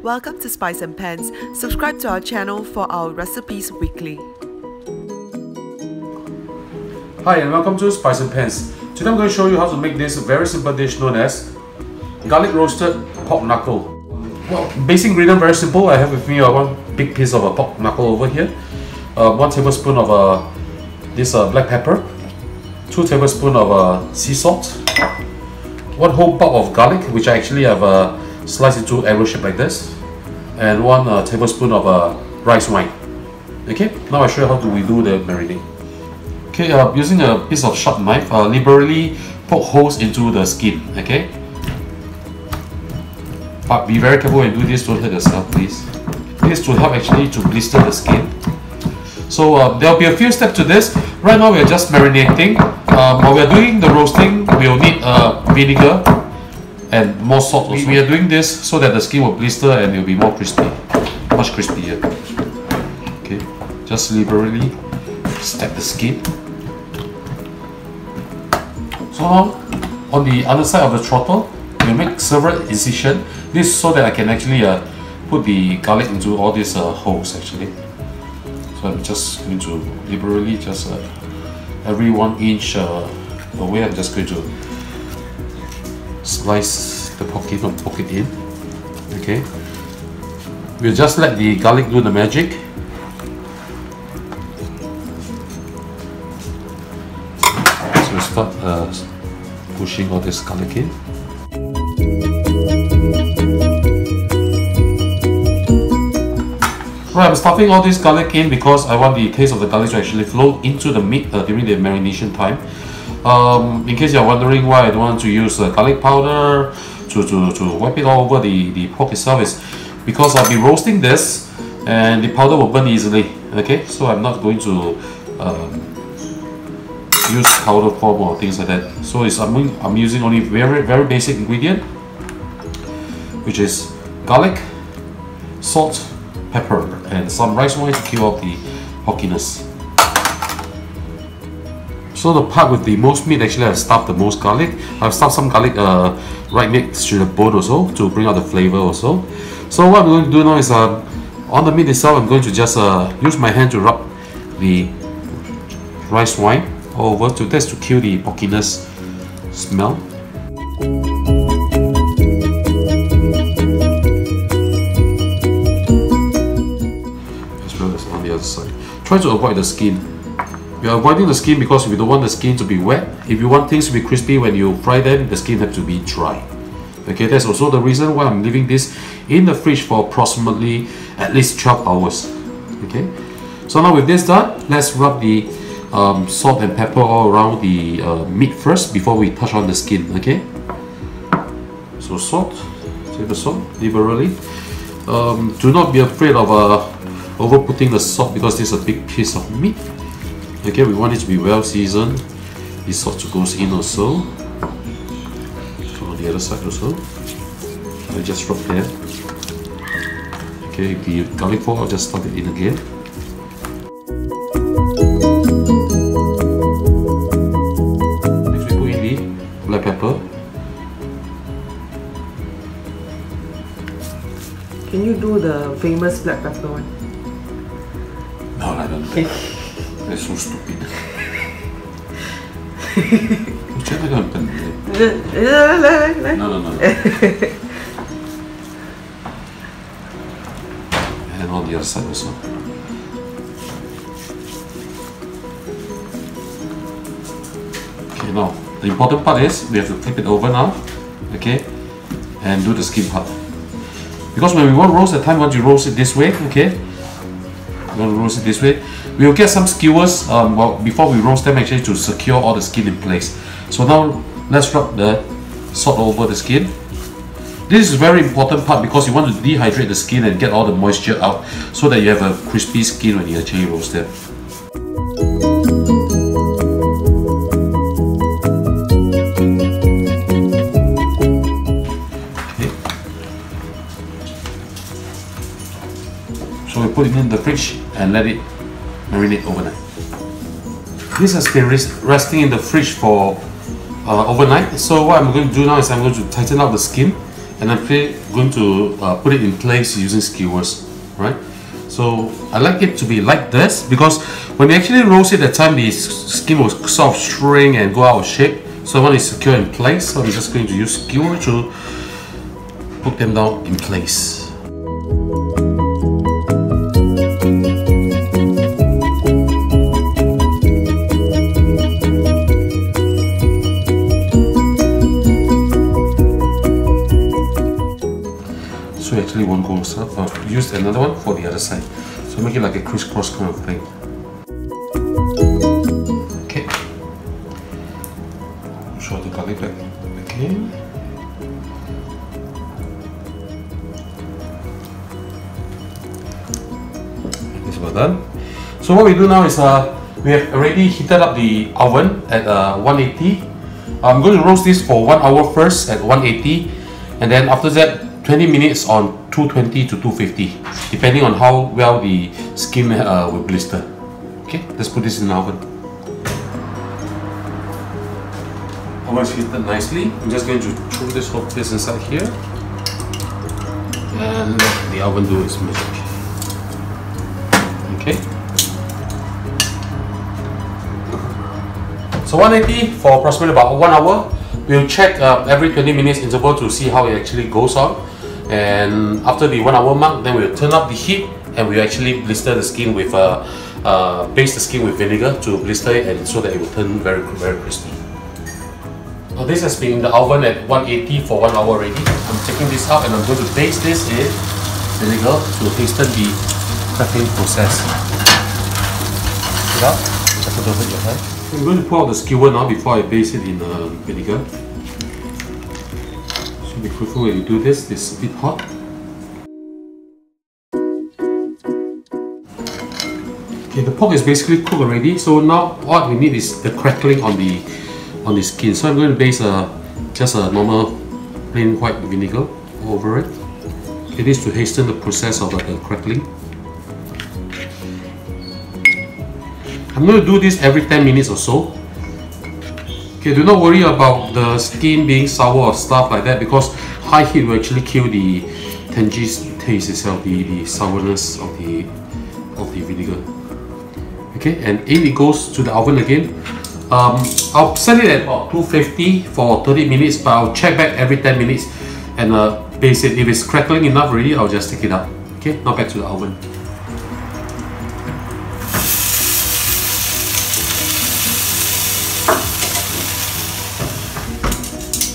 Welcome to Spice and Pans. Subscribe to our channel for our recipes weekly. Hi and welcome to Spice and Pans. Today I'm going to show you how to make this very simple dish known as garlic roasted pork knuckle. Well, basic ingredient very simple. I have with me one big piece of pork knuckle over here, 1 tablespoon of this black pepper, 2 tablespoons of sea salt, 1 whole bulb of garlic, which I actually have sliced into arrow shape like this, and 1 tablespoon of rice wine. Okay, now I'll show you how we do the marinade. Okay, using a piece of sharp knife, liberally poke holes into the skin. Okay, but be very careful when you do this, don't hurt yourself, please. This to help actually to blister the skin. So there will be a few steps to this. Right now we are just marinating. While we are doing the roasting, we will need vinegar and more salt. We are doing this so that the skin will blister and it will be more crispy, much crispier. Okay, just liberally stab the skin. So now, on the other side of the throttle, we make several incisions. This so that I can actually put the garlic into all these holes actually. So I'm just going to liberally just every 1 inch away, I'm just going to slice the pork and poke it in. Okay, we'll just let the garlic do the magic. So start pushing all this garlic in. Right, I'm stuffing all this garlic in because I want the taste of the garlic to actually flow into the meat during the marination time. In case you're wondering why I don't want to use garlic powder to wipe it all over the pork itself, is because I'll be roasting this and the powder will burn easily. Okay, so I'm not going to use powder form or things like that. So I'm using only very basic ingredient, which is garlic, salt, pepper, and some rice wine to kill off the hawkiness. So the part with the most meat, actually I've stuffed the most garlic. I've stuffed some garlic right next to the bone also to bring out the flavor also. So what I'm going to do now is on the meat itself, I'm going to just use my hand to rub the rice wine all over to kill the hawkiness smell. On the other side, try to avoid the skin. We are avoiding the skin because we don't want the skin to be wet. If you want things to be crispy when you fry them, the skin has to be dry. Okay, that's also the reason why I'm leaving this in the fridge for approximately at least 12 hours. Okay, so now with this done, let's rub the salt and pepper all around the meat first before we touch on the skin. Okay, so salt, take the salt liberally. Do not be afraid of over putting the salt because this is a big piece of meat. Okay, we want it to be well seasoned. The salt goes in also. So on the other side also, I just rub there. Okay, if the garlic fall, I'll just stuff it in again. Next we put in the black pepper. Can you do the famous black pepper one? No, I don't. Okay. That's so stupid. No. And on the other side also. Okay, now the important part is we have to flip it over now. Okay, and do the skin part. Because when we want to roast, the time once you roast it this way, okay, we want to roast it this way, we will get some skewers before we roast them actually to secure all the skin in place. So now let's rub the salt over the skin. This is a very important part because you want to dehydrate the skin and get all the moisture out so that you have a crispy skin when you actually roast them. So we put it in the fridge and let it marinate overnight. This has been resting in the fridge for overnight. So what I'm going to do now is I'm going to tighten up the skin and I'm going to put it in place using skewers, right? So I like it to be like this because when you actually roast it, at the time the skin will sort of shrink and go out of shape. So I want it secure in place. So I'm just going to use skewer to put them down in place. So actually one goes up. I'll use another one for the other side. So make it like a crisscross kind of thing. Okay. Show the garlic back again. This is well done. So what we do now is we have already heated up the oven at 180. I'm going to roast this for 1 hour first at 180, and then after that 20 minutes on 220 to 250, depending on how well the skin will blister. Okay, let's put this in the oven. Oven is heated nicely. I'm just going to throw this whole piece inside here and let the oven do its magic. Okay. So 180 for approximately about 1 hour. We'll check every 20 minutes interval to see how it actually goes on. And after the 1 hour mark, then we'll turn up the heat and we'll actually blister the skin with baste the skin with vinegar to blister it, and so that it will turn very crispy. Now this has been in the oven at 180 for 1 hour already. I'm taking this out and I'm going to baste this in vinegar to hasten the crackling process. Take it out, put it over your head. I'm going to pour out the skewer now before I baste it in vinegar. Be careful when you do this, it's a bit hot. Okay, the pork is basically cooked already, so now what we need is the crackling on the skin. So I'm going to baste just a normal plain white vinegar over it. It is to hasten the process of the crackling. I'm going to do this every 10 minutes or so. Okay, do not worry about the skin being sour or stuff like that, because high heat will actually kill the tangy taste itself, the sourness of the vinegar. Okay, and in it goes to the oven again. I'll set it at about 250 for 30 minutes, but I'll check back every 10 minutes and baste it. If it's crackling enough already, I'll just take it out. Okay, now back to the oven.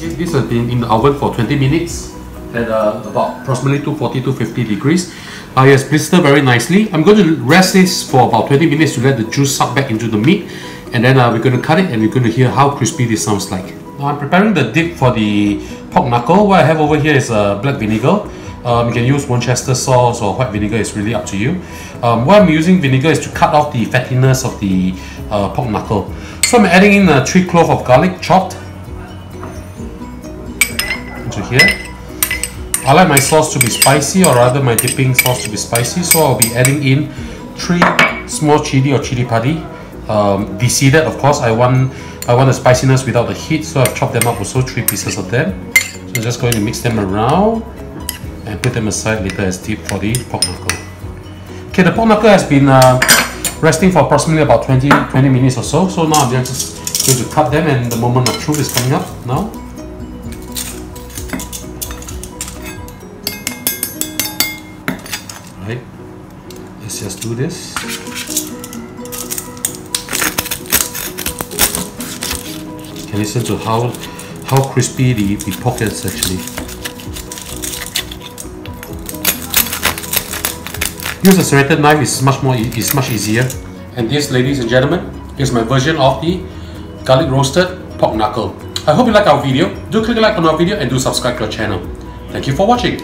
This has been in the oven for 20 minutes at about approximately 240-250 degrees. It has blistered very nicely. I'm going to rest this for about 20 minutes to let the juice suck back into the meat, and then we're going to cut it and we're going to hear how crispy this sounds like. Now I'm preparing the dip for the pork knuckle. What I have over here is black vinegar. You can use Worcester sauce or white vinegar, it's really up to you. Why I'm using vinegar is to cut off the fattiness of the pork knuckle. So I'm adding in 3 cloves of garlic chopped into here. I like my sauce to be spicy, or rather my dipping sauce to be spicy, so I'll be adding in 3 small chili or chili padi, deseeded of course. I want the spiciness without the heat, so I've chopped them up also, 3 pieces of them. So I'm just going to mix them around and put them aside later as dip for the pork knuckle. Okay, the pork knuckle has been resting for approximately about 20 minutes or so. So now I'm just going to cut them, and the moment of truth is coming up now. Right, let's just do this. You can listen to how crispy the pork is actually. Use a serrated knife, is much easier. And this, ladies and gentlemen, is my version of the garlic roasted pork knuckle. I hope you like our video. Do click like on our video and do subscribe to our channel. Thank you for watching.